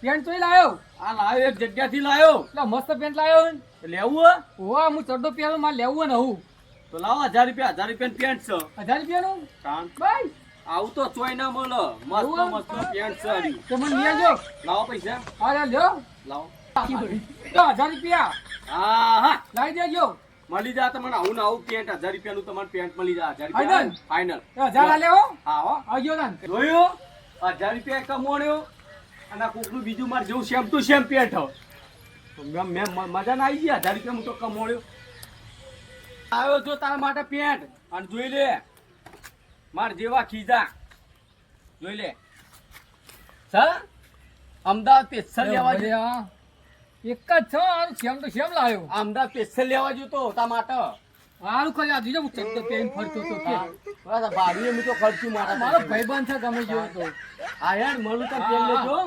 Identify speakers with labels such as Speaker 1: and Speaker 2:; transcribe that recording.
Speaker 1: Pant તોય લાયો.
Speaker 2: આ લાયો એક જગ્યાથી લાયો.
Speaker 1: એટલે મસ્ત પેન્ટ લાયો ને.
Speaker 2: લેવું
Speaker 1: ઓવા હું ચડતો પહેરો મારે લેવું ને હું.
Speaker 2: તો લાવો 1000 રૂપિયા પેન્ટ છે.
Speaker 1: 1000 રૂપિયાનું?
Speaker 2: કામ
Speaker 1: ભાઈ
Speaker 2: આવું તો ચોય ના મળે. મસ્ત મસ્ત પેન્ટ છે આરી.
Speaker 1: તો મને લઈ આવજો.
Speaker 2: લાવો પૈસા
Speaker 1: હા લ્યો.
Speaker 2: લાવો.
Speaker 1: તો 1000 રૂપિયા
Speaker 2: હા હા
Speaker 1: લાવી દેજો.
Speaker 2: મળી જા તમને આવું ને આવું પેન્ટ 1000 રૂપિયાનું તમારે પેન્ટ મળી જાય. 1000
Speaker 1: ફાઇનલ?
Speaker 2: રૂપિયા ફાઇનલ.
Speaker 1: 1000 આ લેવો.
Speaker 2: હા હો
Speaker 1: આવજો તાન.
Speaker 2: જોયું 1000 રૂપિયા કમાણ્યો અને આ કોકનું બીજું મારે જેવું સેમ ટુ સેમ પેન્ટ હો. તો મેં મજા ના આવી ગઈ. 1000 રૂપિયા હું તો કમાણ્યો. આવ્યો જો તારા માટે પેન્ટ અને જોઈ લે માર જેવા ખીજા જોઈ લે સર અમદાવાદ સ્પેશિયલ લેવા
Speaker 1: અરે
Speaker 2: જો.
Speaker 1: આ એક જ છો આનું સેમ તો સેમ લાયો.
Speaker 2: અમદાવાદ સ્પેશિયલ લેવા જો તો તારા માટે.
Speaker 1: હારું કરી આ દીજો હું ચડતો પેન્ટ ફરતો તો કે.
Speaker 2: બરાબર ભાડું હું તો ખર્ચું મારા
Speaker 1: મારો ભાઈબંધ છે ગમે જેવો તો.
Speaker 2: હા યાર મળું તો પેન લેજો.